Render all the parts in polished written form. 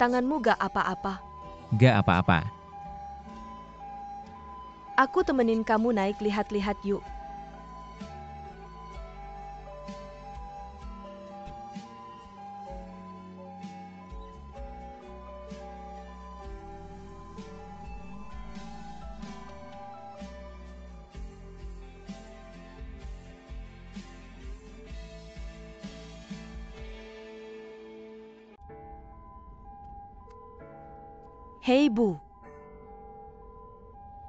Tanganmu gak apa-apa. Gak apa-apa. Aku temenin kamu naik lihat-lihat yuk. Hei Bu.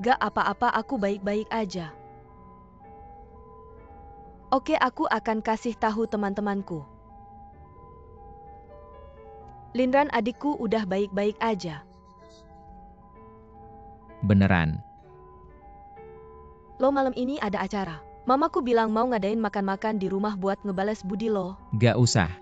Gak apa-apa, aku baik-baik aja. Oke, aku akan kasih tahu teman-temanku. Linran adikku udah baik-baik aja. Beneran. Lo malam ini ada acara. Mamaku bilang mau ngadain makan-makan di rumah buat ngebales budi lo. Gak usah.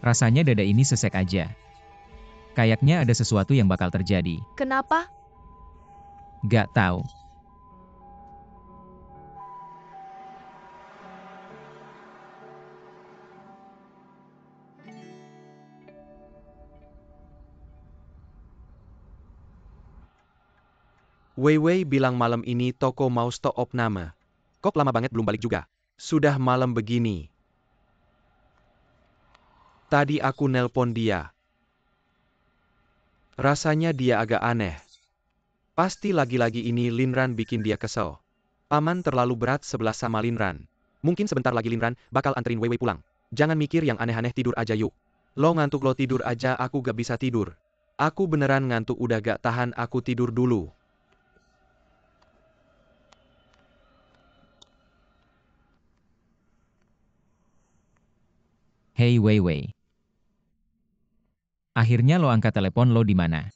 Rasanya dada ini sesek aja. Kayaknya ada sesuatu yang bakal terjadi. Kenapa? Gak tahu. Weiwei bilang malam ini toko mau stop nama. Kok lama banget belum balik juga? Sudah malam begini. Tadi aku nelpon dia. Rasanya dia agak aneh. Pasti lagi-lagi ini Linran bikin dia kesel. Paman terlalu berat sebelah sama Linran. Mungkin sebentar lagi Linran bakal anterin Weiwei pulang. Jangan mikir yang aneh-aneh, tidur aja yuk. Lo ngantuk, lo tidur aja, aku gak bisa tidur. Aku beneran ngantuk, udah gak tahan, aku tidur dulu. Hey Weiwei. Akhirnya lo angkat telepon, lo di mana?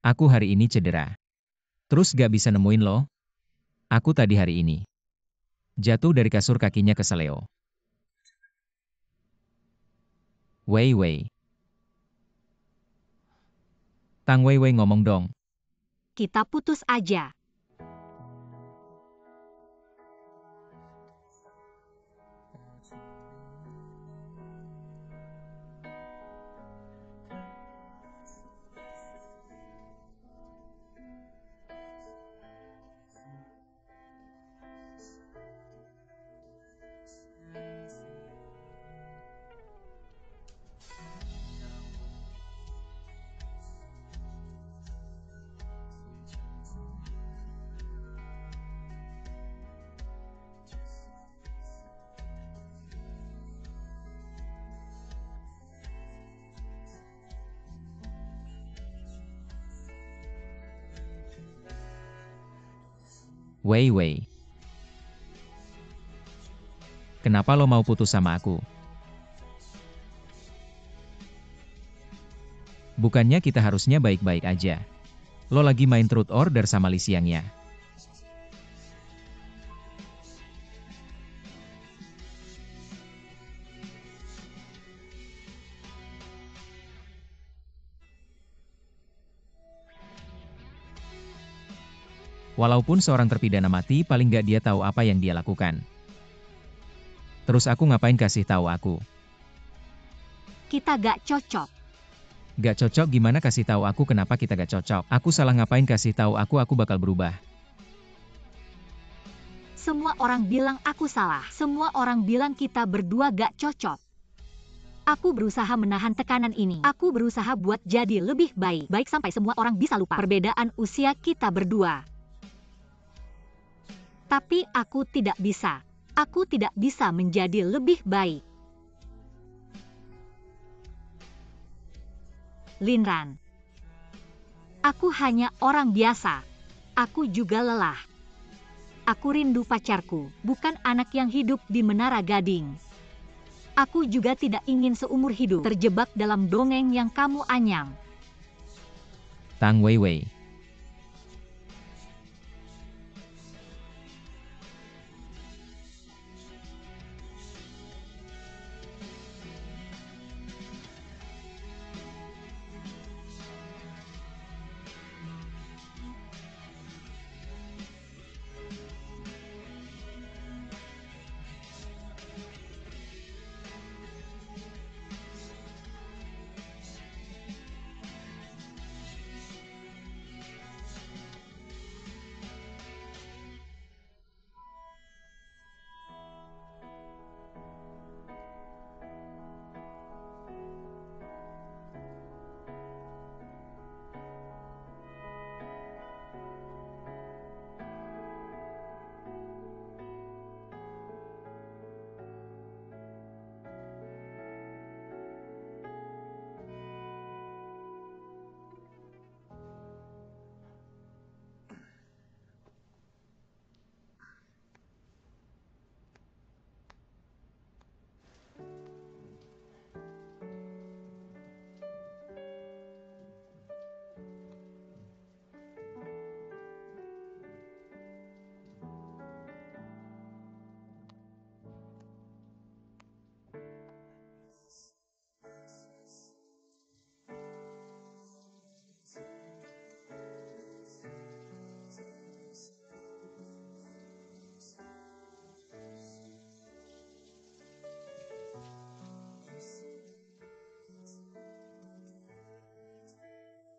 Aku hari ini cedera. Terus gak bisa nemuin lo? Aku tadi hari ini jatuh dari kasur, kakinya keseleo. Weiwei. Tang Weiwei, ngomong dong. Kita putus aja. Weiwei. Kenapa lo mau putus sama aku? Bukannya kita harusnya baik-baik aja. Lo lagi main truth order sama Li Xiangya. Walaupun seorang terpidana mati, paling gak dia tahu apa yang dia lakukan. Terus aku ngapain kasih tahu aku? Kita gak cocok. Gak cocok gimana, kasih tahu aku kenapa kita gak cocok. Aku salah ngapain, kasih tahu aku bakal berubah. Semua orang bilang aku salah. Semua orang bilang kita berdua gak cocok. Aku berusaha menahan tekanan ini. Aku berusaha buat jadi lebih baik. Baik sampai semua orang bisa lupa perbedaan usia kita berdua. Tapi aku tidak bisa. Aku tidak bisa menjadi lebih baik. Linran. Aku hanya orang biasa. Aku juga lelah. Aku rindu pacarku, bukan anak yang hidup di Menara Gading. Aku juga tidak ingin seumur hidup terjebak dalam dongeng yang kamu anyam. Tang Weiwei.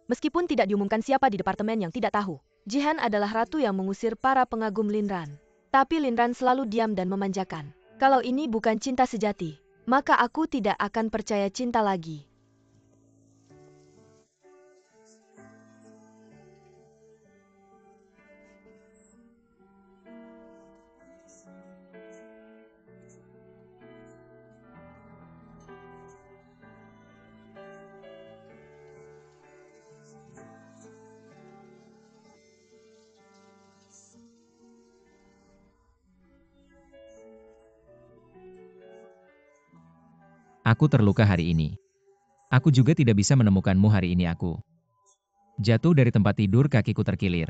Meskipun tidak diumumkan siapa di departemen yang tidak tahu, Jihan adalah ratu yang mengusir para pengagum Linran. Tapi Linran selalu diam dan memanjakan. Kalau ini bukan cinta sejati, maka aku tidak akan percaya cinta lagi. Aku terluka hari ini. Aku juga tidak bisa menemukanmu hari ini aku. Jatuh dari tempat tidur kakiku terkilir.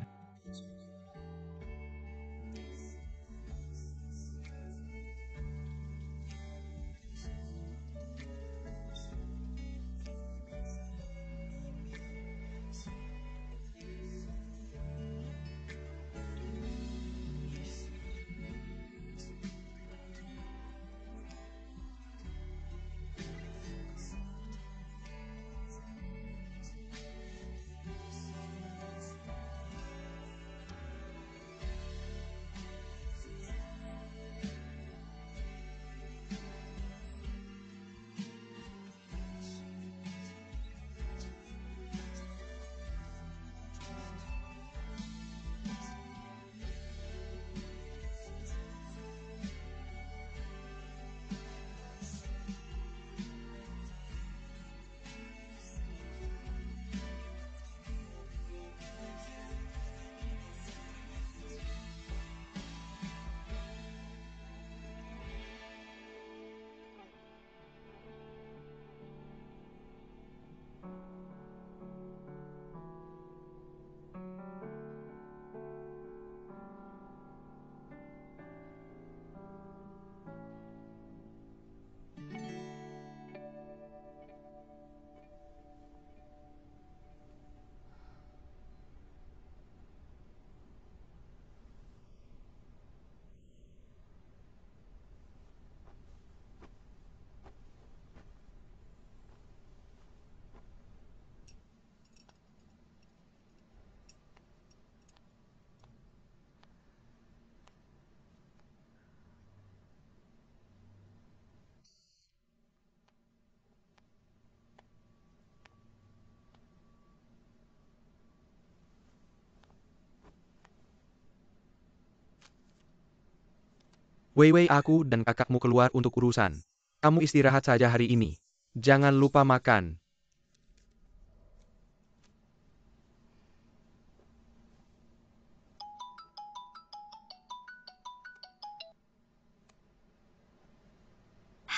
Weiwei, aku dan kakakmu keluar untuk urusan. Kamu istirahat saja hari ini. Jangan lupa makan.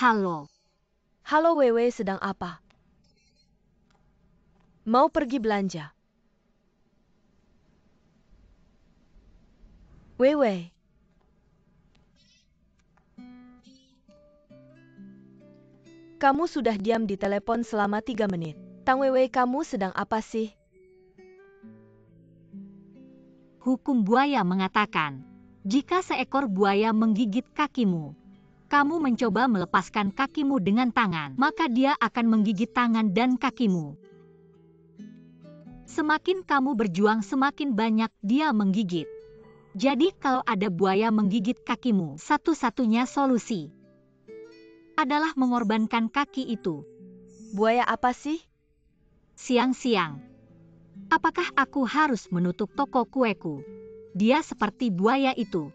Halo. Halo Wewe, sedang apa? Mau pergi belanja? Wewe. Kamu sudah diam di telepon selama 3 menit. Tang Wewe, kamu sedang apa sih? Hukum buaya mengatakan, jika seekor buaya menggigit kakimu, kamu mencoba melepaskan kakimu dengan tangan, maka dia akan menggigit tangan dan kakimu. Semakin kamu berjuang, semakin banyak dia menggigit. Jadi kalau ada buaya menggigit kakimu, satu-satunya solusi adalah mengorbankan kaki itu. Buaya apa sih? Siang-siang, apakah aku harus menutup toko kueku? Dia seperti buaya itu.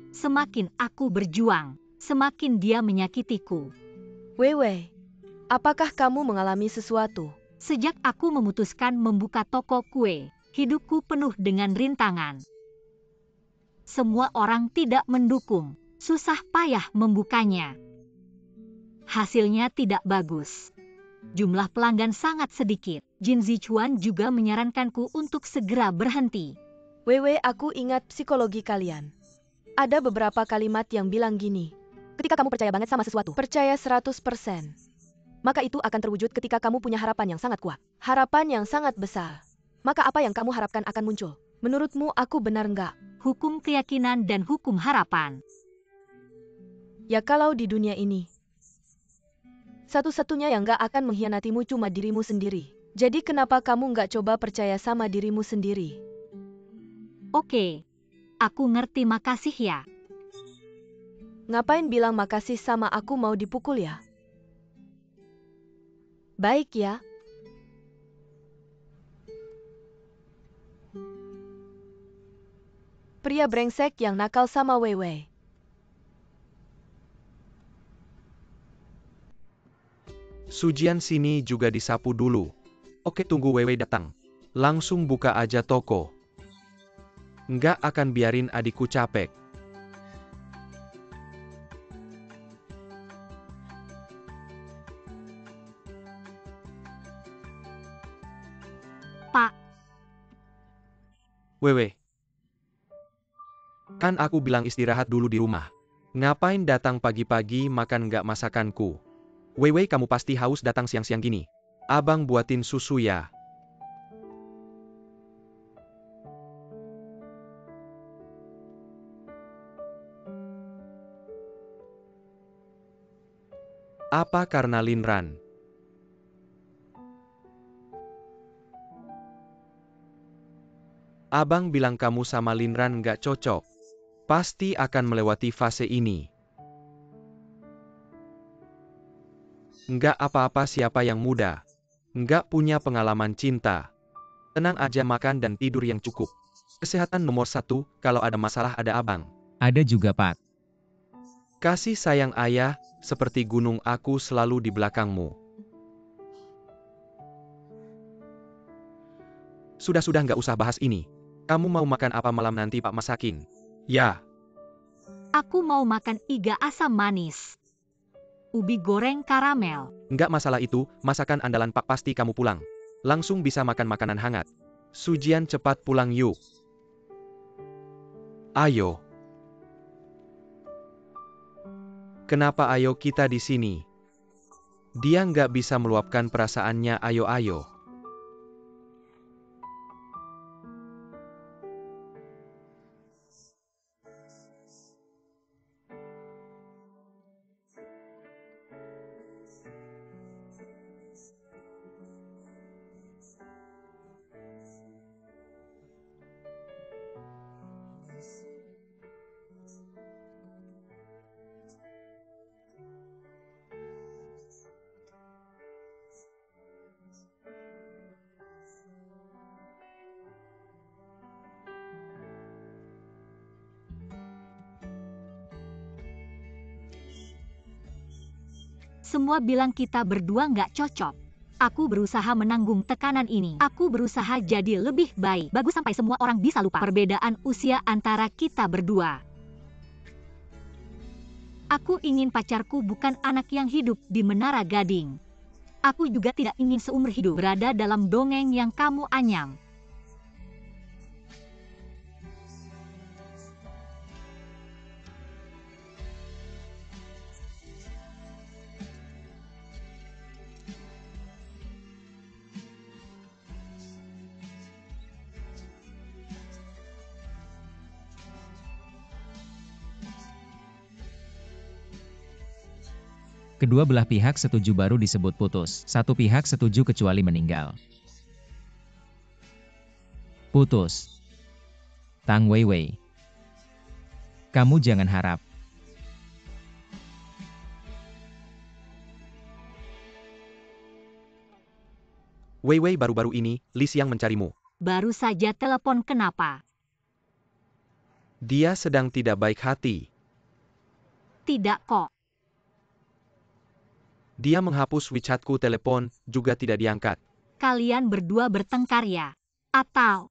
Semakin aku berjuang, semakin dia menyakitiku. Wewe, apakah kamu mengalami sesuatu? Sejak aku memutuskan membuka toko kue, hidupku penuh dengan rintangan. Semua orang tidak mendukung, susah payah membukanya. Hasilnya tidak bagus. Jumlah pelanggan sangat sedikit. Jin Zichuan juga menyarankanku untuk segera berhenti. Wewe, aku ingat psikologi kalian. Ada beberapa kalimat yang bilang gini. Ketika kamu percaya banget sama sesuatu, percaya 100%. Maka itu akan terwujud ketika kamu punya harapan yang sangat kuat. Harapan yang sangat besar. Maka apa yang kamu harapkan akan muncul. Menurutmu aku benar nggak? Hukum keyakinan dan hukum harapan. Ya kalau di dunia ini, satu-satunya yang nggak akan mengkhianatimu cuma dirimu sendiri. Jadi kenapa kamu nggak coba percaya sama dirimu sendiri? Oke, aku ngerti, makasih ya. Ngapain bilang makasih sama aku, mau dipukul ya? Baik ya. Pria brengsek yang nakal sama Wewe. Sujian sini juga disapu dulu. Oke, tunggu Wewe datang. Langsung buka aja toko. Nggak akan biarin adikku capek. Pak, Wewe. Kan aku bilang istirahat dulu di rumah. Ngapain datang pagi-pagi makan nggak masakanku? Wewe, kamu pasti haus datang siang-siang gini. Abang buatin susu ya. Apa karena Linran? Abang bilang kamu sama Linran nggak cocok. Pasti akan melewati fase ini. Nggak apa-apa, siapa yang muda. Nggak punya pengalaman cinta. Tenang aja, makan dan tidur yang cukup. Kesehatan nomor 1, kalau ada masalah ada abang. Ada juga, Pak. Kasih sayang ayah, seperti gunung, aku selalu di belakangmu. Sudah nggak usah bahas ini. Kamu mau makan apa malam nanti Pak masakin? Ya. aku mau makan iga asam manis. Ubi goreng karamel. Nggak masalah itu, masakan andalan Pak, pasti kamu pulang. Langsung bisa makan makanan hangat. Sujian, cepat pulang yuk. Ayo. Kenapa ayo kita di sini? Dia nggak bisa meluapkan perasaannya, ayo. Semua bilang kita berdua nggak cocok. Aku berusaha menanggung tekanan ini. Aku berusaha jadi lebih baik. Bagus sampai semua orang bisa lupa perbedaan usia antara kita berdua. Aku ingin pacarku bukan anak yang hidup di Menara Gading. Aku juga tidak ingin seumur hidup berada dalam dongeng yang kamu anyam. Kedua belah pihak setuju baru disebut putus. Satu pihak setuju kecuali meninggal. Putus. Tang Weiwei. Kamu jangan harap. Weiwei, baru-baru ini, Li Xiang mencarimu. Baru saja telepon, kenapa? Dia sedang tidak baik hati. Tidak kok. Dia menghapus WeChatku, telepon juga tidak diangkat. Kalian berdua bertengkar ya? Atau...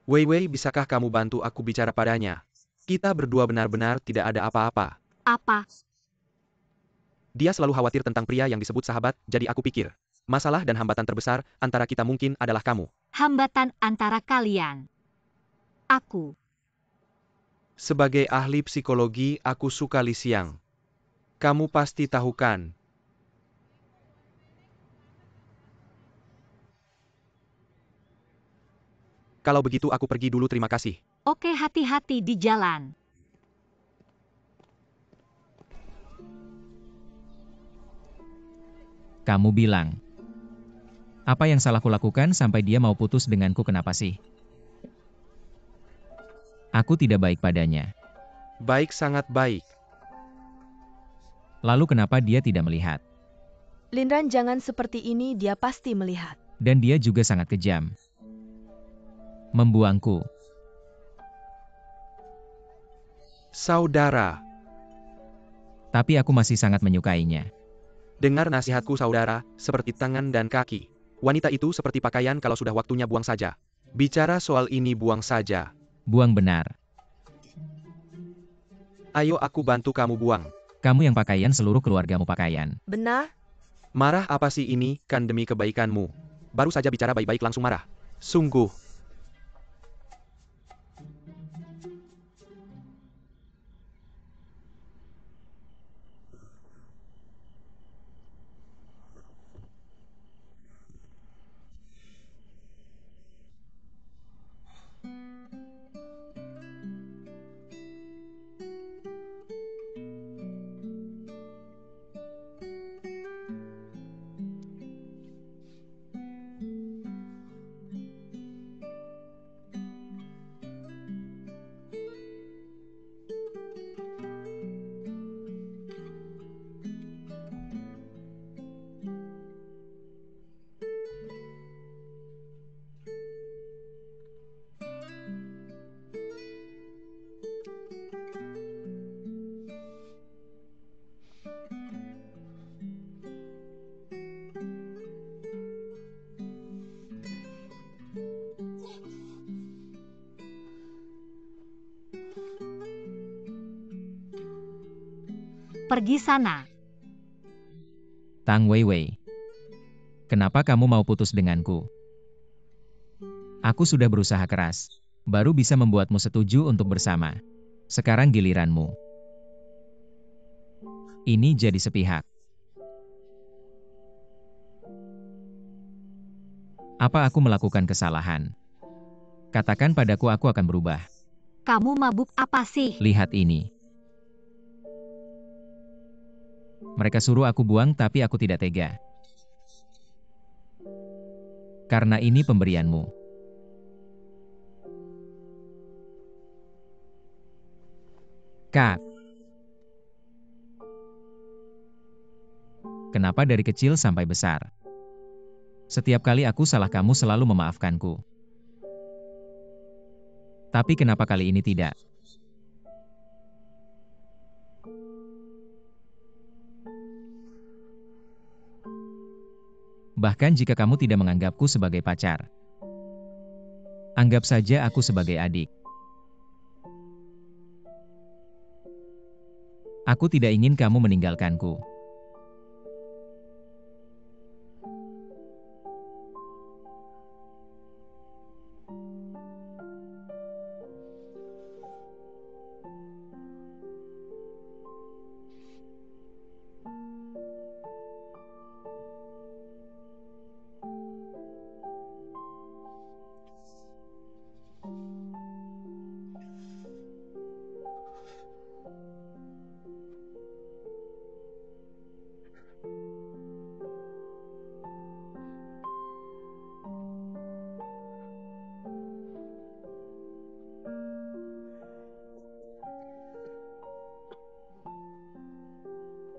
Weiwei, bisakah kamu bantu aku bicara padanya? Kita berdua benar-benar tidak ada apa-apa. apa? Dia selalu khawatir tentang pria yang disebut sahabat, jadi aku pikir. Masalah dan hambatan terbesar antara kita mungkin adalah kamu. Hambatan antara kalian. Aku. Sebagai ahli psikologi, aku suka Li Xiang. Kamu pasti tahu kan? Kalau begitu aku pergi dulu, terima kasih. Oke, hati-hati di jalan. Kamu bilang. Apa yang salah kulakukan sampai dia mau putus denganku, kenapa sih? Aku tidak baik padanya. Baik, sangat baik. Lalu kenapa dia tidak melihat? Linran, jangan seperti ini, dia pasti melihat. Dan dia juga sangat kejam. Membuangku. Saudara. Tapi aku masih sangat menyukainya. Dengar nasihatku, saudara, seperti tangan dan kaki. Wanita itu seperti pakaian, kalau sudah waktunya buang saja. Bicara soal ini, buang saja. Buang benar. Ayo aku bantu kamu buang. Kamu yang pakaian, seluruh keluargamu pakaian. Benar? Marah apa sih ini, kan demi kebaikanmu. Baru saja bicara baik-baik langsung marah. Sungguh. Pergi sana. Tang Weiwei. Kenapa kamu mau putus denganku? Aku sudah berusaha keras. Baru bisa membuatmu setuju untuk bersama. Sekarang giliranmu. Ini jadi sepihak. Apa aku melakukan kesalahan? Katakan padaku, aku akan berubah. Kamu mabuk apa sih? Lihat ini. Mereka suruh aku buang tapi aku tidak tega. Karena ini pemberianmu. Kak. Kenapa dari kecil sampai besar? Setiap kali aku salah, kamu selalu memaafkanku. Tapi kenapa kali ini tidak? Bahkan jika kamu tidak menganggapku sebagai pacar, anggap saja aku sebagai adik. Aku tidak ingin kamu meninggalkanku.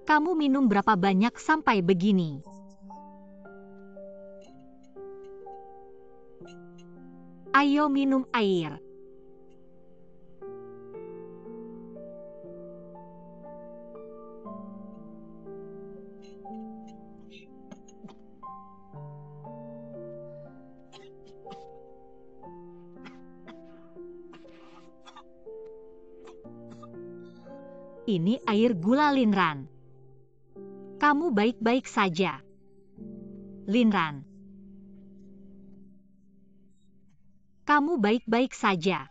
Kamu minum berapa banyak sampai begini? Ayo minum air. Ini air gula Linran. Kamu baik-baik saja, Linran. Kamu baik-baik saja.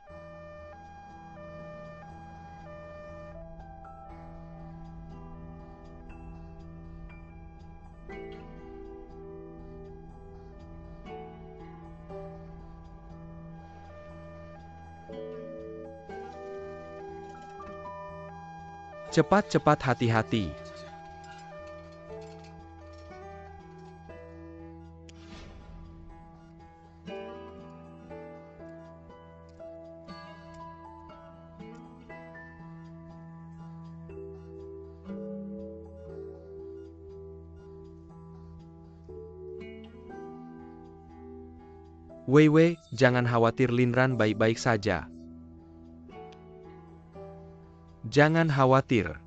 Cepat-cepat hati-hati. Weiwei, jangan khawatir, Linran baik-baik saja. Jangan khawatir.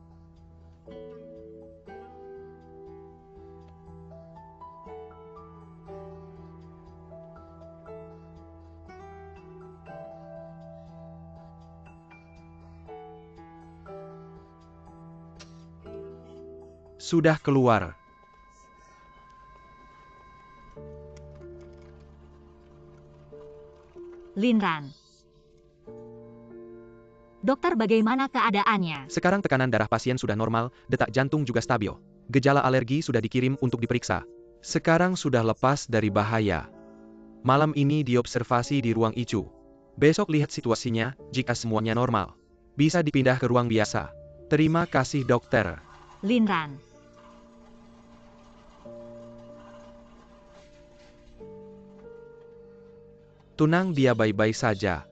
Sudah keluar. Linran. Dokter, bagaimana keadaannya? Sekarang tekanan darah pasien sudah normal, detak jantung juga stabil. Gejala alergi sudah dikirim untuk diperiksa. Sekarang sudah lepas dari bahaya. Malam ini diobservasi di ruang ICU. Besok lihat situasinya, jika semuanya normal, bisa dipindah ke ruang biasa. Terima kasih dokter. Linran. Tunang, dia baik-baik saja.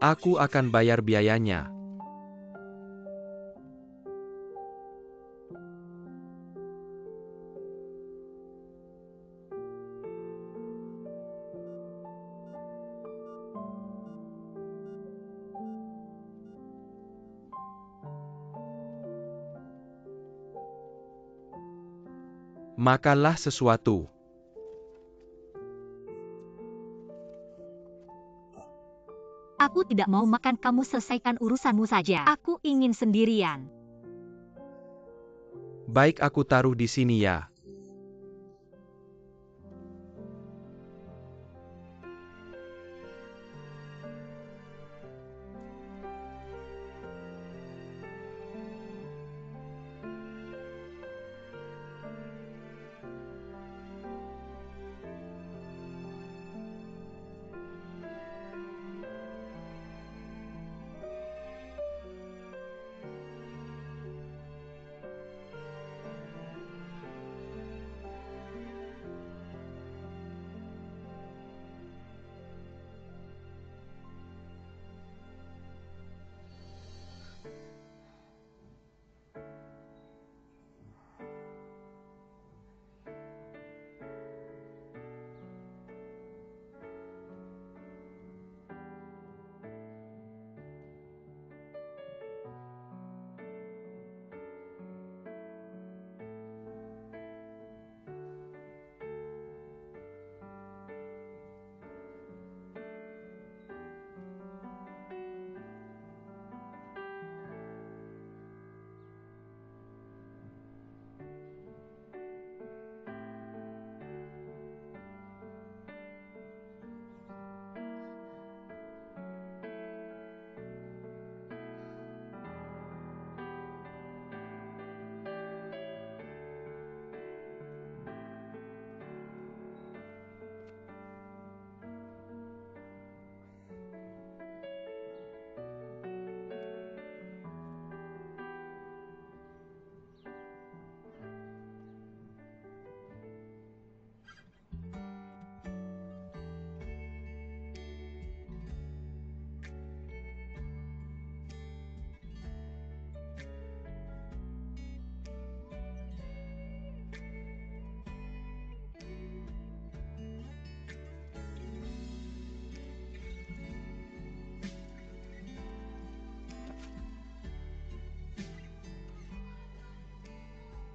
Aku akan bayar biayanya. Makanlah sesuatu. Aku tidak mau makan, kamu selesaikan urusanmu saja. Aku ingin sendirian. Baik, aku taruh di sini ya.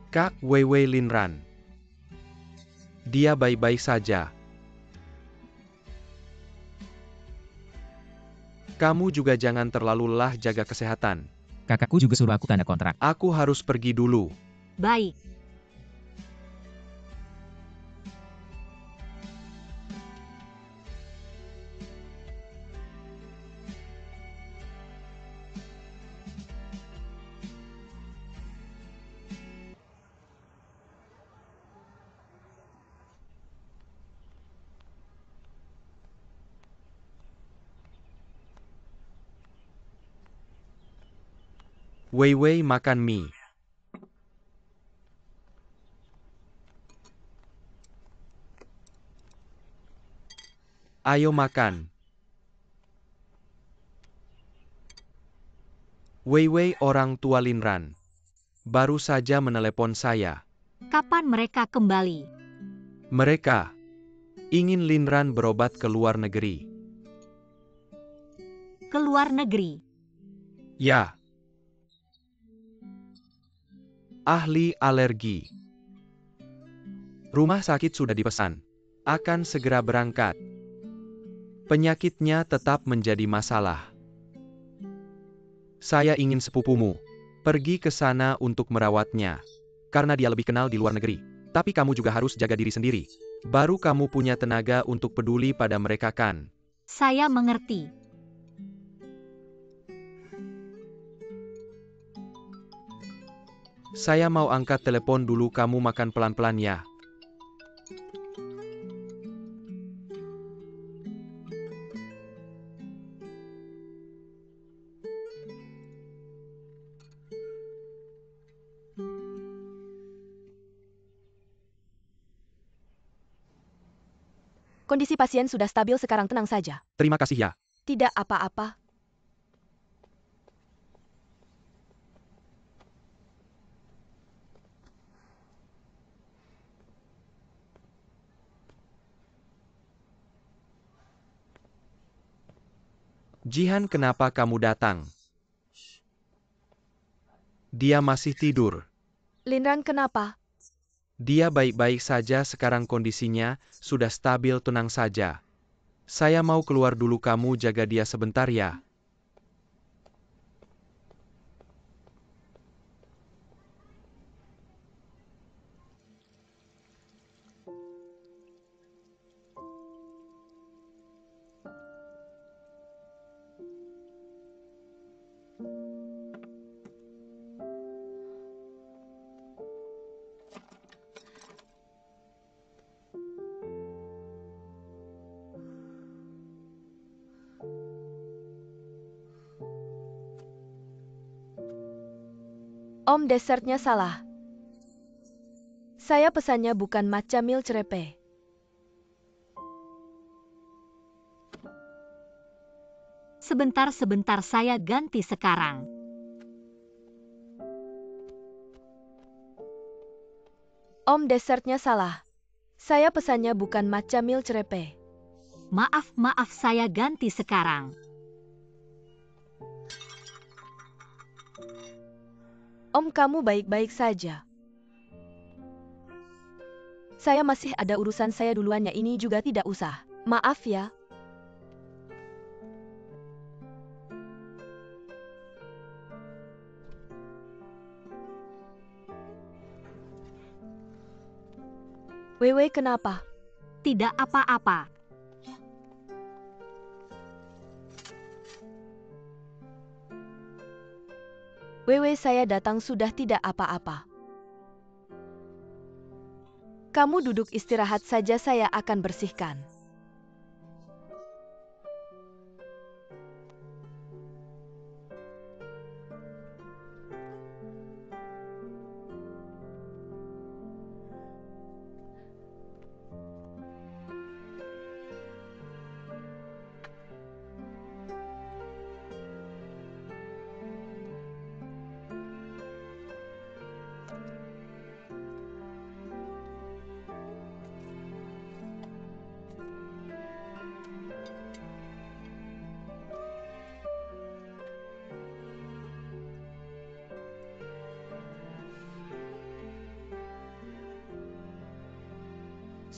Kak Weiwei Linran. Dia baik-baik saja. Kamu juga jangan terlalu lelah, jaga kesehatan. Kakakku juga suruh aku tanda kontrak. Aku harus pergi dulu. Baik. Weiwei makan mie. Ayo makan. Weiwei, orang tua Linran, baru saja menelepon saya. Kapan mereka kembali? Mereka ingin Linran berobat ke luar negeri. Ke luar negeri. Ya. Ahli alergi. Rumah sakit sudah dipesan. Akan segera berangkat. Penyakitnya tetap menjadi masalah. Saya ingin sepupumu pergi ke sana untuk merawatnya. Karena dia lebih kenal di luar negeri. Tapi kamu juga harus jaga diri sendiri. Baru kamu punya tenaga untuk peduli pada mereka kan? Saya mengerti. Saya mau angkat telepon dulu, kamu makan pelan-pelan ya. Kondisi pasien sudah stabil sekarang, tenang saja. Terima kasih ya. Tidak apa-apa. Jihan, kenapa kamu datang? Dia masih tidur. Linran, kenapa? Dia baik-baik saja sekarang kondisinya, sudah stabil tenang saja. Saya mau keluar dulu kamu jaga dia sebentar ya. Om, dessertnya salah. Saya pesannya bukan matcha milk crepe. Sebentar saya ganti sekarang. Om, dessertnya salah. Saya pesannya bukan matcha milk crepe. Maaf saya ganti sekarang. Om, kamu baik-baik saja. Saya masih ada urusan saya duluannya ini juga tidak usah. Maaf ya. Wewe kenapa? Tidak apa-apa. Wewe, saya datang sudah tidak apa-apa. Kamu duduk istirahat saja, saya akan bersihkan.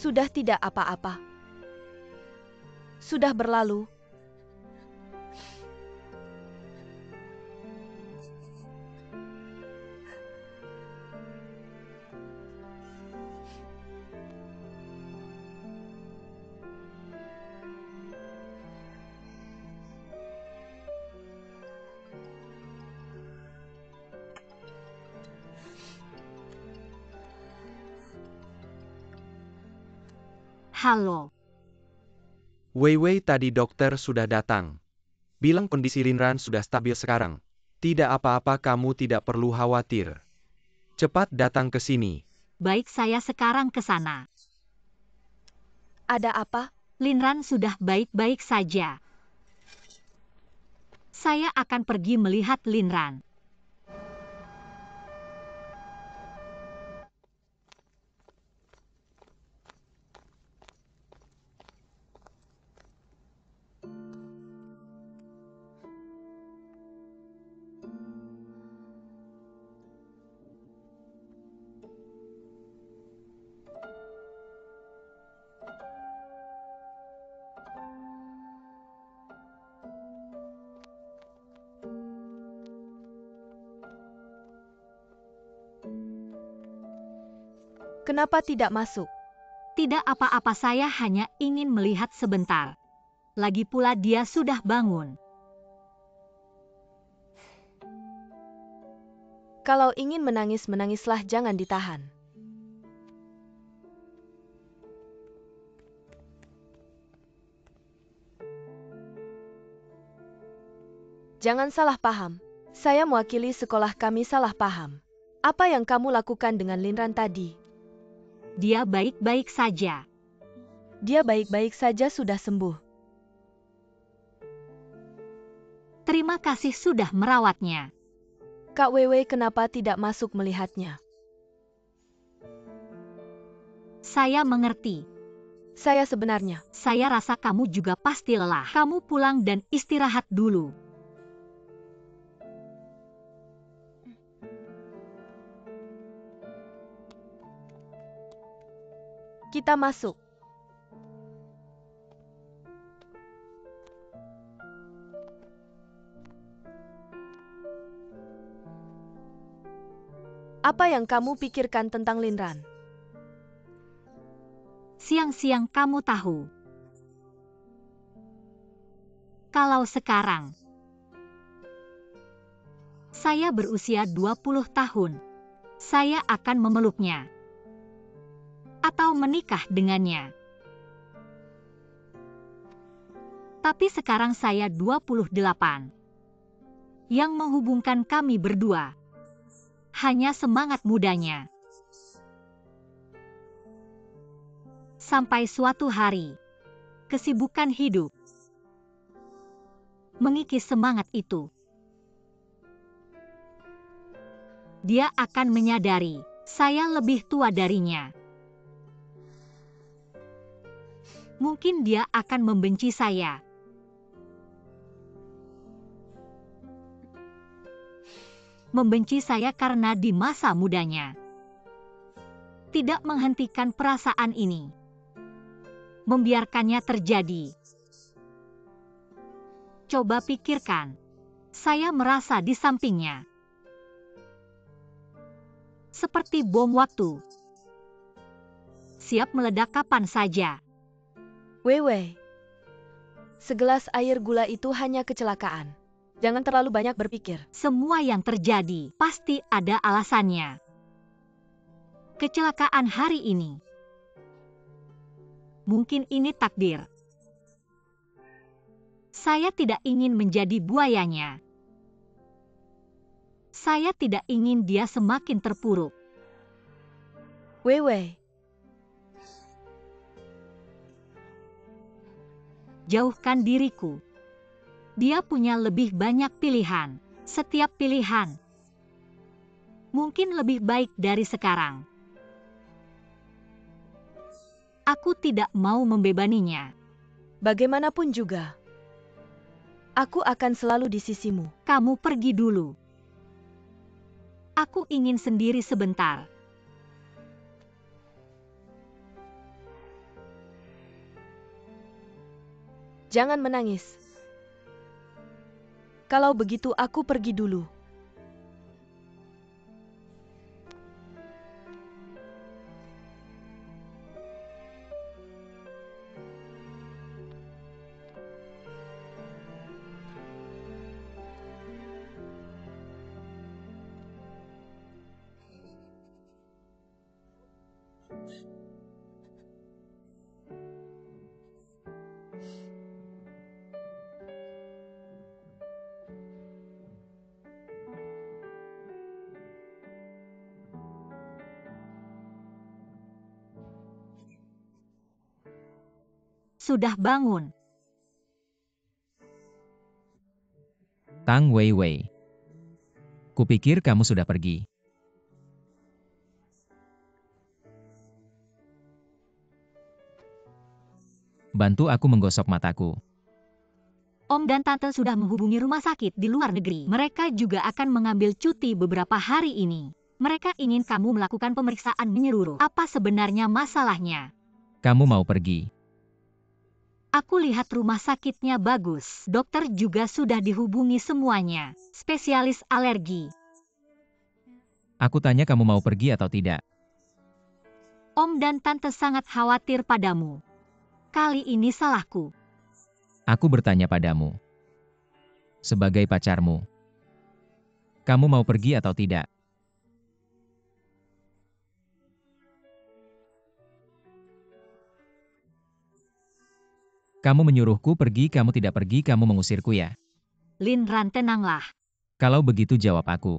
Sudah tidak apa-apa. Sudah berlalu. Halo. Weiwei, tadi dokter sudah datang. Bilang kondisi Linran sudah stabil sekarang. Tidak apa-apa, kamu tidak perlu khawatir. Cepat datang ke sini. Baik, saya sekarang ke sana. Ada apa? Linran sudah baik-baik saja. Saya akan pergi melihat Linran. Kenapa tidak masuk? Tidak apa-apa, saya hanya ingin melihat sebentar. Lagi pula dia sudah bangun. Kalau ingin menangis, menangislah, jangan ditahan. Jangan salah paham. Saya mewakili sekolah kami salah paham. Apa yang kamu lakukan dengan Linran tadi? Dia baik-baik saja. Dia baik-baik saja, sudah sembuh. Terima kasih sudah merawatnya. Kak Wewe kenapa tidak masuk melihatnya? Saya mengerti. Saya sebenarnya. Saya rasa kamu juga pasti lelah. Kamu pulang dan istirahat dulu. Kita masuk. Apa yang kamu pikirkan tentang Linran? Siang-siang kamu tahu. Kalau sekarang saya berusia 20 tahun, saya akan memeluknya atau menikah dengannya. Tapi sekarang saya 28. Yang menghubungkan kami berdua hanya semangat mudanya. Sampai suatu hari, kesibukan hidup mengikis semangat itu. Dia akan menyadari saya lebih tua darinya. Mungkin dia akan membenci saya. Membenci saya karena di masa mudanya tidak menghentikan perasaan ini, membiarkannya terjadi. Coba pikirkan, saya merasa di sampingnya. Seperti bom waktu. Siap meledak kapan saja. Weiwei. Segelas air gula itu hanya kecelakaan. Jangan terlalu banyak berpikir. Semua yang terjadi pasti ada alasannya. Kecelakaan hari ini. Mungkin ini takdir. Saya tidak ingin menjadi buayanya. Saya tidak ingin dia semakin terpuruk. Weiwei. Jauhkan diriku. Dia punya lebih banyak pilihan. Setiap pilihan mungkin lebih baik dari sekarang. Aku tidak mau membebaninya. Bagaimanapun juga, aku akan selalu di sisimu. Kamu pergi dulu. Aku ingin sendiri sebentar. Jangan menangis. Kalau begitu aku pergi dulu. Sudah bangun. Tang Weiwei. Kupikir kamu sudah pergi. Bantu aku menggosok mataku. Om dan Tante sudah menghubungi rumah sakit di luar negeri. Mereka juga akan mengambil cuti beberapa hari ini. Mereka ingin kamu melakukan pemeriksaan menyeluruh. Apa sebenarnya masalahnya? Kamu mau pergi. Aku lihat rumah sakitnya bagus. Dokter juga sudah dihubungi semuanya. Spesialis alergi. Aku tanya kamu mau pergi atau tidak. Om dan Tante sangat khawatir padamu. Kali ini salahku. Aku bertanya padamu. Sebagai pacarmu. Kamu mau pergi atau tidak? Kamu menyuruhku pergi, kamu tidak pergi, kamu mengusirku ya. Linran, tenanglah. Kalau begitu jawab aku.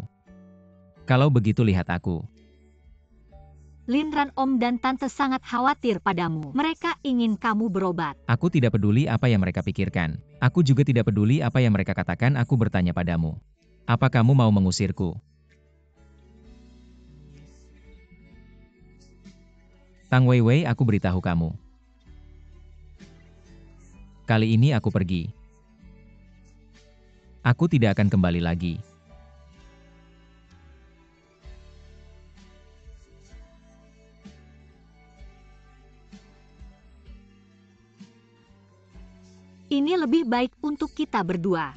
Kalau begitu lihat aku. Linran, Om dan Tante sangat khawatir padamu. Mereka ingin kamu berobat. Aku tidak peduli apa yang mereka pikirkan. Aku juga tidak peduli apa yang mereka katakan. Aku bertanya padamu. Apa kamu mau mengusirku? Tang Weiwei, aku beritahu kamu. Kali ini aku pergi. Aku tidak akan kembali lagi. Ini lebih baik untuk kita berdua.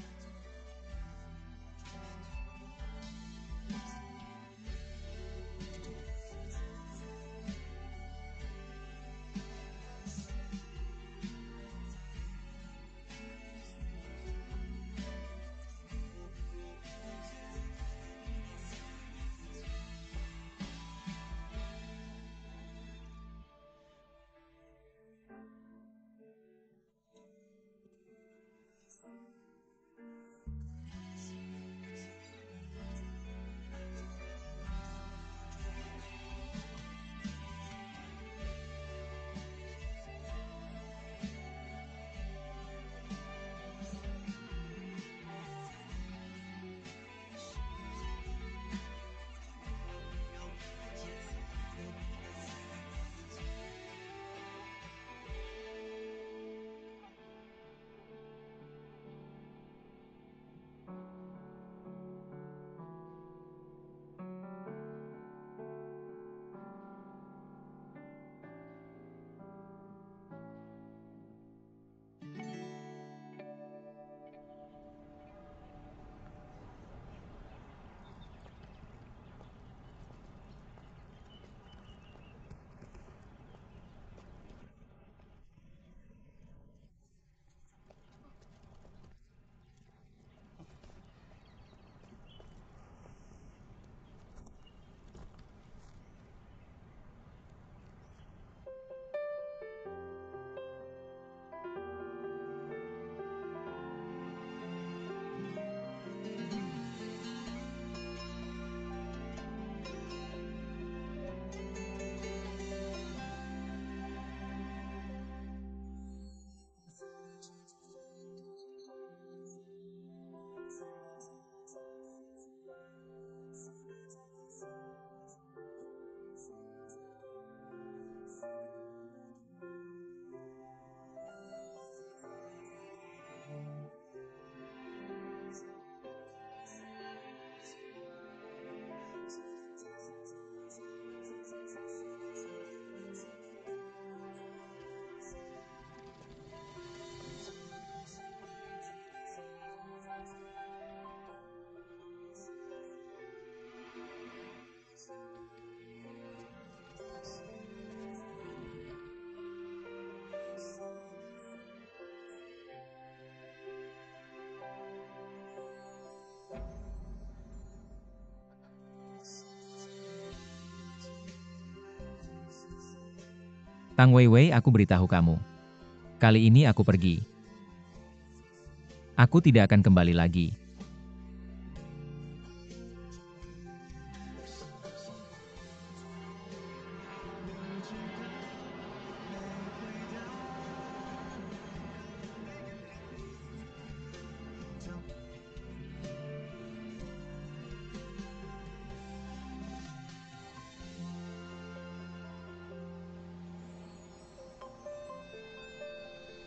Tang Weiwei, aku beritahu kamu. Kali ini aku pergi. Aku tidak akan kembali lagi.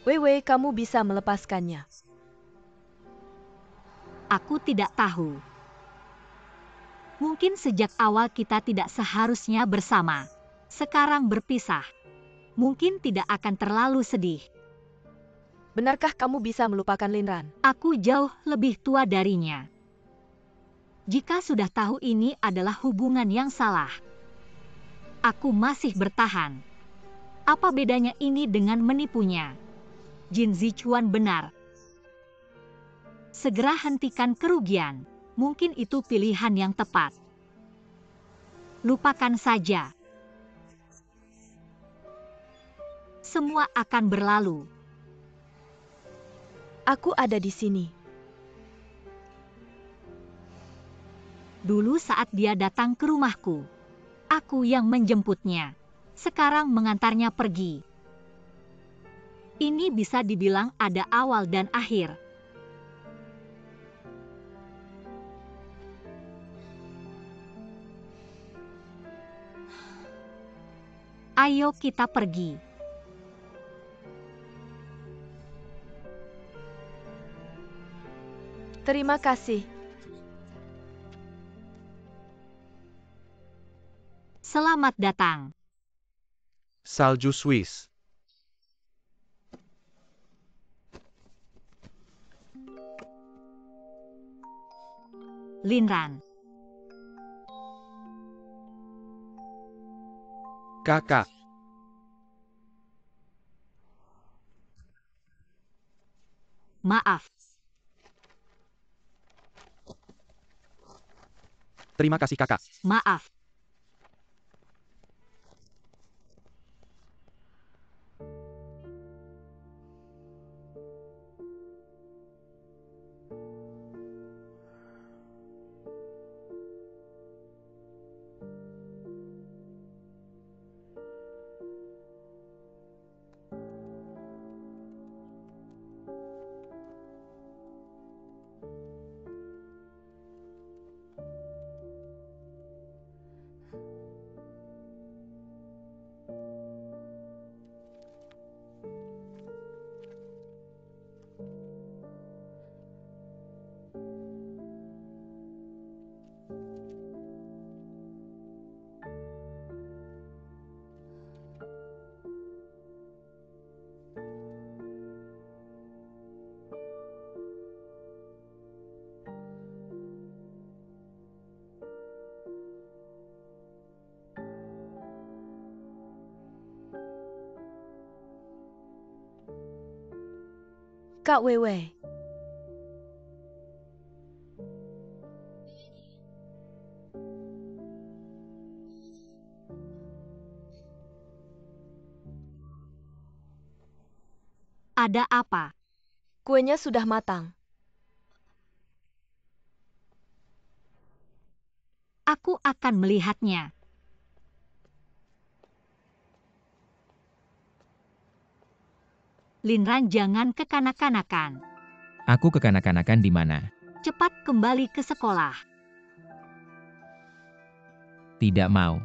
Weiwei, kamu bisa melepaskannya. Aku tidak tahu. Mungkin sejak awal kita tidak seharusnya bersama. Sekarang berpisah. Mungkin tidak akan terlalu sedih. Benarkah kamu bisa melupakan Linran? Aku jauh lebih tua darinya. Jika sudah tahu ini adalah hubungan yang salah, aku masih bertahan. Apa bedanya ini dengan menipunya? Jin Zichuan benar. Segera hentikan kerugian. Mungkin itu pilihan yang tepat. Lupakan saja. Semua akan berlalu. Aku ada di sini. Dulu saat dia datang ke rumahku, aku yang menjemputnya. Sekarang mengantarnya pergi. Ini bisa dibilang ada awal dan akhir. Ayo kita pergi. Terima kasih. Selamat datang. Salju Swiss. Linran. Kakak, Maaf. terima kasih kakak. Maaf. Kak Weiwei. Ada apa? Kuenya sudah matang. Aku akan melihatnya. Linran, jangan kekanak-kanakan. Aku kekanak-kanakan di mana? Cepat kembali ke sekolah. Tidak mau.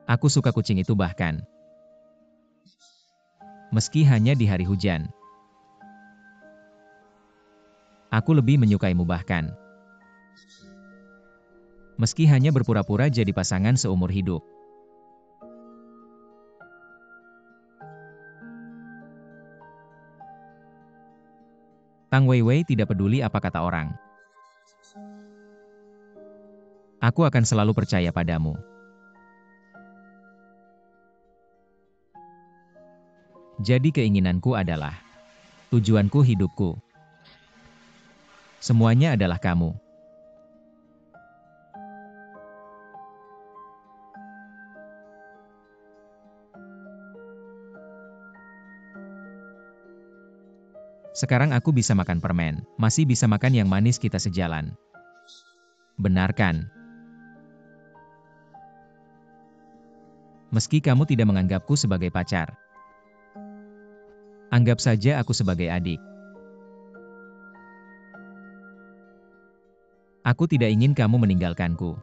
Aku suka kucing itu bahkan. Meski hanya di hari hujan. Aku lebih menyukaimu bahkan. Meski hanya berpura-pura jadi pasangan seumur hidup. Tang Weiwei tidak peduli apa kata orang. Aku akan selalu percaya padamu. Jadi keinginanku adalah tujuanku hidupku. Semuanya adalah kamu. Sekarang aku bisa makan permen, masih bisa makan yang manis kita sejalan. Benar kan? Meski kamu tidak menganggapku sebagai pacar. Anggap saja aku sebagai adik. Aku tidak ingin kamu meninggalkanku.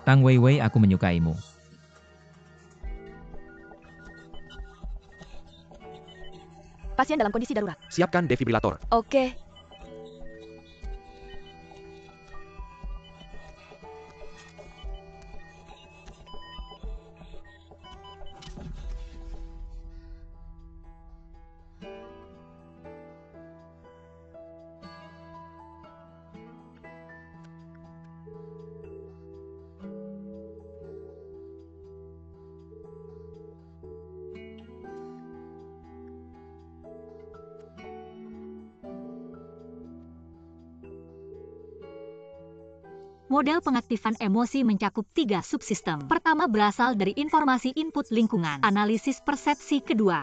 Tang Weiwei, aku menyukaimu. Pasien dalam kondisi darurat. Siapkan defibrilator. Oke. Model pengaktifan emosi mencakup 3 subsistem. Pertama berasal dari informasi input lingkungan. Analisis persepsi. Kedua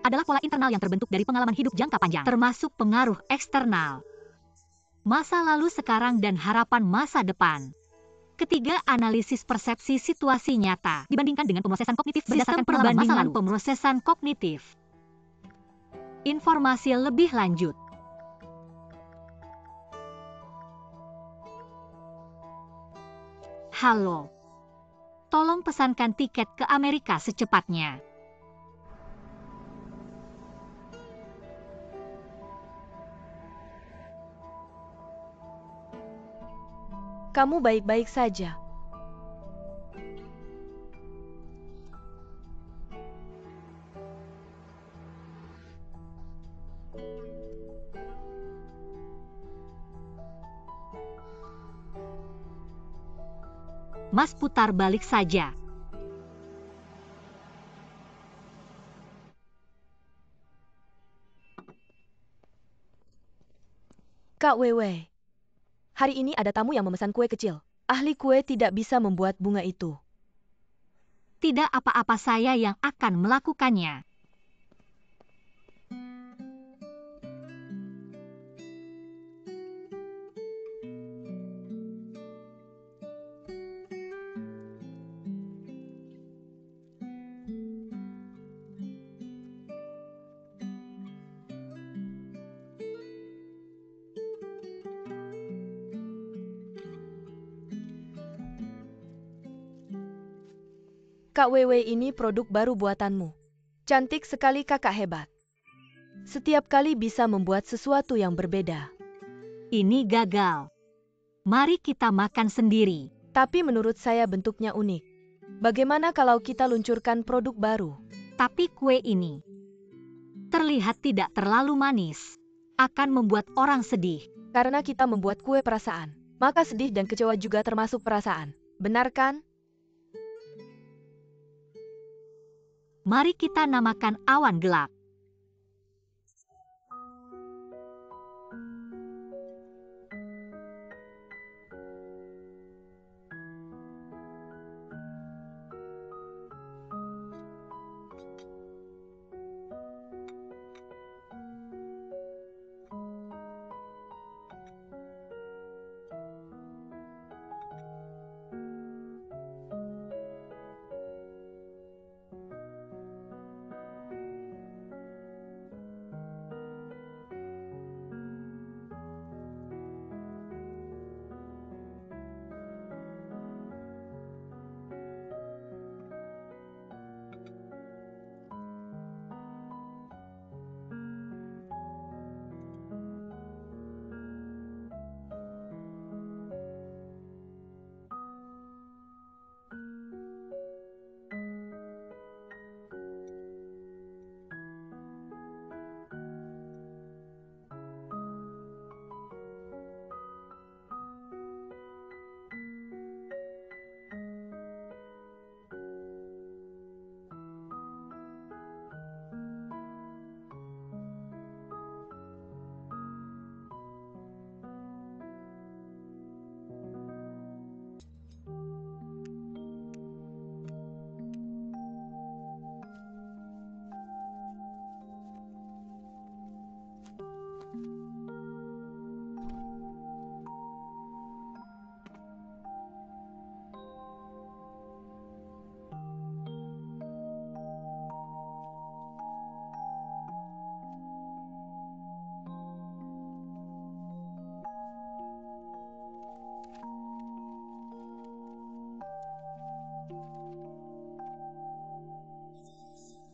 adalah pola internal yang terbentuk dari pengalaman hidup jangka panjang, termasuk pengaruh eksternal, masa lalu, sekarang, dan harapan masa depan. Ketiga, analisis persepsi situasi nyata dibandingkan dengan pemrosesan kognitif berdasarkan pengalaman masa lalu. Pemrosesan kognitif. Informasi lebih lanjut. Halo, tolong pesankan tiket ke Amerika secepatnya. Kamu baik-baik saja. Mas putar balik saja. Kak Wewe, hari ini ada tamu yang memesan kue kecil. Ahli kue tidak bisa membuat bunga itu. Tidak apa-apa, saya yang akan melakukannya. Kak Wewe, ini produk baru buatanmu. Cantik sekali, kakak hebat. Setiap kali bisa membuat sesuatu yang berbeda. Ini gagal. Mari kita makan sendiri. Tapi menurut saya bentuknya unik. Bagaimana kalau kita luncurkan produk baru? Tapi kue ini terlihat tidak terlalu manis. Akan membuat orang sedih. Karena kita membuat kue perasaan, maka sedih dan kecewa juga termasuk perasaan. Benar kan? Mari kita namakan awan gelap.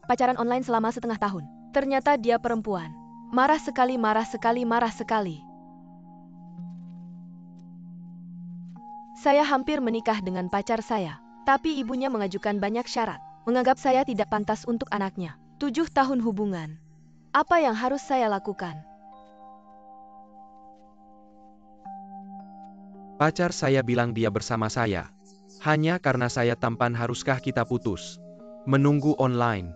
pacaran online selama setengah tahun. Ternyata dia perempuan. Marah sekali, marah sekali, marah sekali. Saya hampir menikah dengan pacar saya, tapi ibunya mengajukan banyak syarat. Menganggap saya tidak pantas untuk anaknya. 7 tahun hubungan. Apa yang harus saya lakukan? Pacar saya bilang dia bersama saya. Hanya karena saya tampan haruskah kita putus? Menunggu online.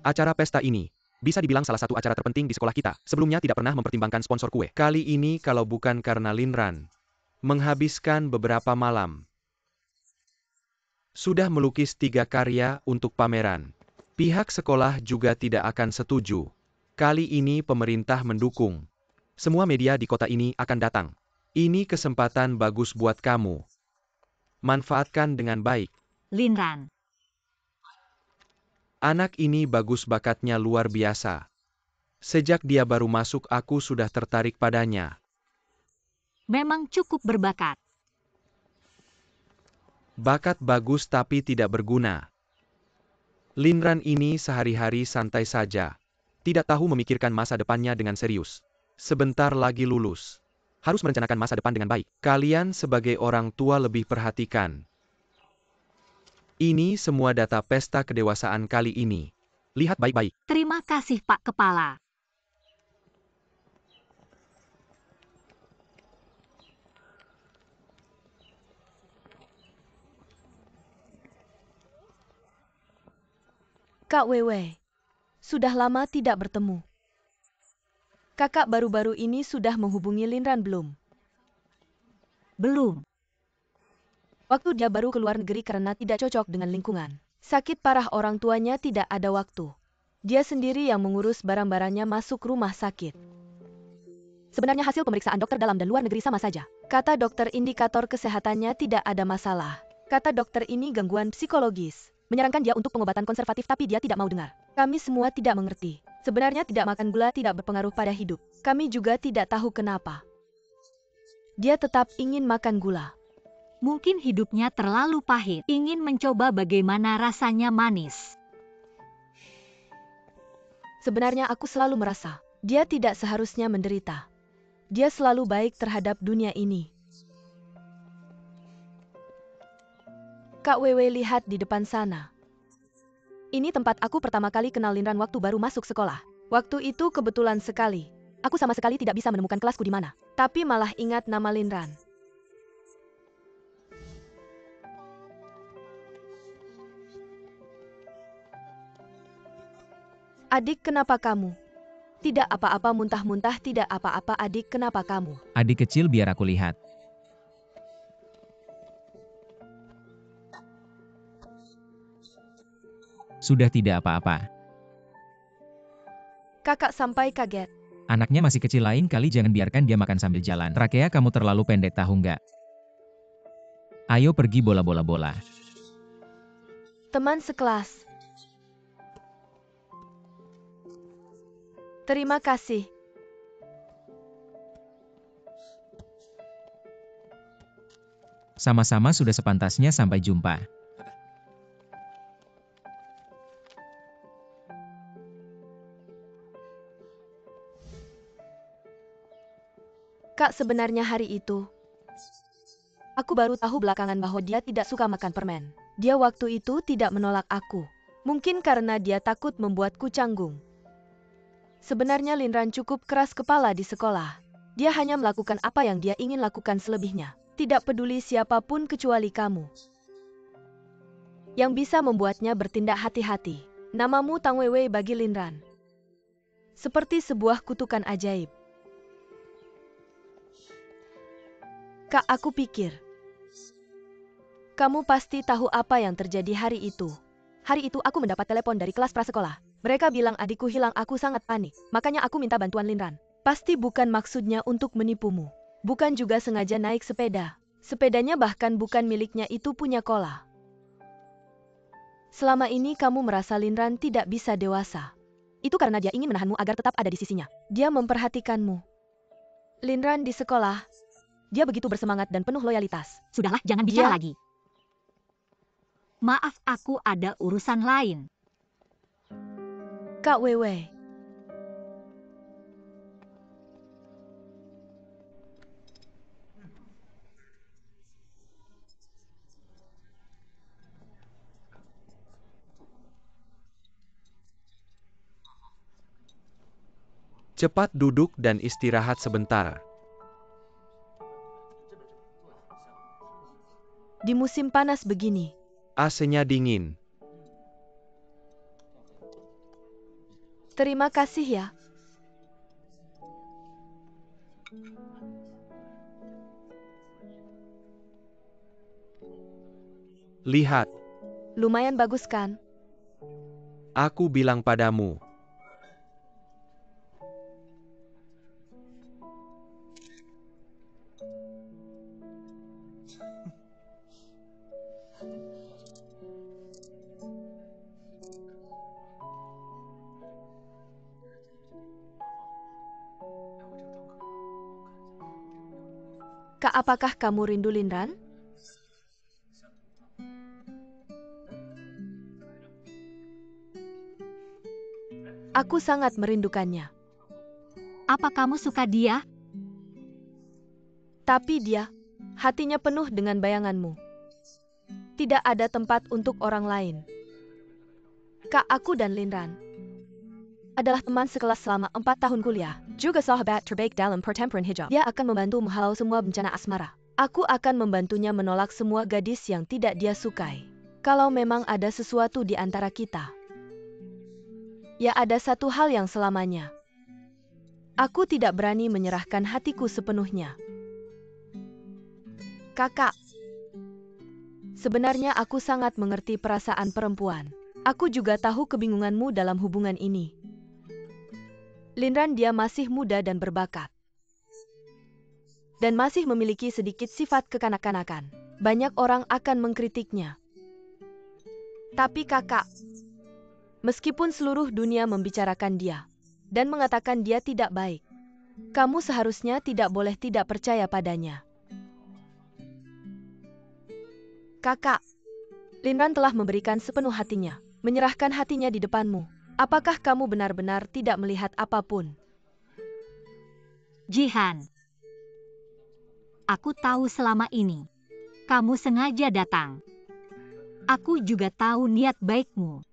Acara pesta ini bisa dibilang salah satu acara terpenting di sekolah kita. Sebelumnya tidak pernah mempertimbangkan sponsor kue. Kali ini kalau bukan karena Linran, menghabiskan beberapa malam. Sudah melukis 3 karya untuk pameran. Pihak sekolah juga tidak akan setuju. Kali ini pemerintah mendukung. Semua media di kota ini akan datang. Ini kesempatan bagus buat kamu. Manfaatkan dengan baik. Linran. Anak ini bagus, bakatnya luar biasa. Sejak dia baru masuk aku sudah tertarik padanya. Memang cukup berbakat. Bakat bagus tapi tidak berguna. Linran ini sehari-hari santai saja. Tidak tahu memikirkan masa depannya dengan serius. Sebentar lagi lulus. Harus merencanakan masa depan dengan baik. Kalian sebagai orang tua lebih perhatikan. Ini semua data pesta kedewasaan kali ini. Lihat baik-baik. Terima kasih Pak Kepala. Kak Wewe, sudah lama tidak bertemu. Kakak baru-baru ini sudah menghubungi Linran belum? Belum. Waktu dia baru keluar negeri karena tidak cocok dengan lingkungan. Sakit parah, orang tuanya tidak ada waktu. Dia sendiri yang mengurus barang-barangnya masuk rumah sakit. Sebenarnya hasil pemeriksaan dokter dalam dan luar negeri sama saja. Kata dokter indikator kesehatannya tidak ada masalah. Kata dokter ini gangguan psikologis. Menyarankan dia untuk pengobatan konservatif tapi dia tidak mau dengar. Kami semua tidak mengerti. Sebenarnya tidak makan gula tidak berpengaruh pada hidup. Kami juga tidak tahu kenapa. Dia tetap ingin makan gula. Mungkin hidupnya terlalu pahit. Ingin mencoba bagaimana rasanya manis. Sebenarnya aku selalu merasa, dia tidak seharusnya menderita. Dia selalu baik terhadap dunia ini. Kak Wewe, lihat di depan sana. Ini tempat aku pertama kali kenal Linran waktu baru masuk sekolah. Waktu itu kebetulan sekali. Aku sama sekali tidak bisa menemukan kelasku di mana. Tapi malah ingat nama Linran. Adik, kenapa kamu? Tidak apa-apa, muntah-muntah, tidak apa-apa adik, kenapa kamu? Adik kecil, biar aku lihat. Sudah tidak apa-apa. Kakak sampai kaget. Anaknya masih kecil, lain kali jangan biarkan dia makan sambil jalan. Trakea kamu terlalu pendek, tahu nggak? Ayo pergi bola-bola-bola. Teman sekelas. Terima kasih. Sama-sama, sudah sepantasnya, sampai jumpa. Kak, sebenarnya hari itu, aku baru tahu belakangan bahwa dia tidak suka makan permen. Dia waktu itu tidak menolak aku. Mungkin karena dia takut membuatku canggung. Sebenarnya Linran cukup keras kepala di sekolah. Dia hanya melakukan apa yang dia ingin lakukan selebihnya. Tidak peduli siapapun kecuali kamu. Yang bisa membuatnya bertindak hati-hati. Namamu Tang Wewe bagi Linran. Seperti sebuah kutukan ajaib. Kak, aku pikir, kamu pasti tahu apa yang terjadi hari itu. Hari itu aku mendapat telepon dari kelas prasekolah. Mereka bilang adikku hilang, aku sangat panik. Makanya aku minta bantuan Linran. Pasti bukan maksudnya untuk menipumu. Bukan juga sengaja naik sepeda. Sepedanya bahkan bukan miliknya, itu punya Kola. Selama ini kamu merasa Linran tidak bisa dewasa. Itu karena dia ingin menahanmu agar tetap ada di sisinya. Dia memperhatikanmu. Linran di sekolah Dia begitu bersemangat dan penuh loyalitas. Sudahlah, jangan bicara Dia- lagi. Maaf, aku ada urusan lain. Kak Weiwei. Cepat duduk dan istirahat sebentar. Di musim panas begini, AC-nya dingin. terima kasih ya. Lihat, Lumayan bagus kan? aku bilang padamu. Kak, apakah kamu rindu Linran? Aku sangat merindukannya. Apa kamu suka dia? Tapi dia, hatinya penuh dengan bayanganmu. Tidak ada tempat untuk orang lain. Kak, aku dan Linran adalah teman sekelas selama 4 tahun kuliah. Juga sahabat terbaik dalam pertempuran hijab. Dia akan membantu menghalau semua bencana asmara. Aku akan membantunya menolak semua gadis yang tidak dia sukai. Kalau memang ada sesuatu di antara kita. Ya, ada satu hal yang selamanya. Aku tidak berani menyerahkan hatiku sepenuhnya. Kakak, sebenarnya aku sangat mengerti perasaan perempuan. Aku juga tahu kebingunganmu dalam hubungan ini. Linran, dia masih muda dan berbakat. Dan masih memiliki sedikit sifat kekanak-kanakan. Banyak orang akan mengkritiknya. Tapi kakak, meskipun seluruh dunia membicarakan dia dan mengatakan dia tidak baik, kamu seharusnya tidak boleh tidak percaya padanya. Kakak, Linran telah memberikan sepenuh hatinya, menyerahkan hatinya di depanmu. Apakah kamu benar-benar tidak melihat apapun? Jihan, aku tahu selama ini kamu sengaja datang. Aku juga tahu niat baikmu.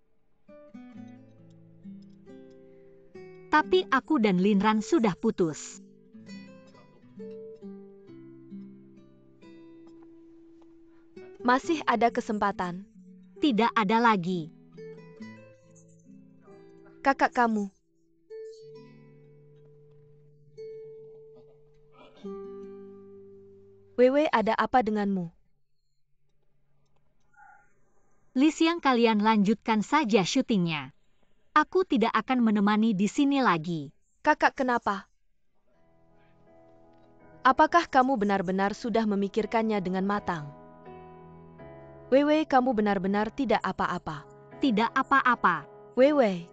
Tapi aku dan Linran sudah putus. Masih ada kesempatan. Tidak ada lagi. Kakak kamu. Wewe, ada apa denganmu? Lisiang, kalian lanjutkan saja syutingnya. Aku tidak akan menemani di sini lagi. Kakak, kenapa? Apakah kamu benar-benar sudah memikirkannya dengan matang? Wewe, kamu benar-benar tidak apa-apa. Tidak apa-apa. Wewe,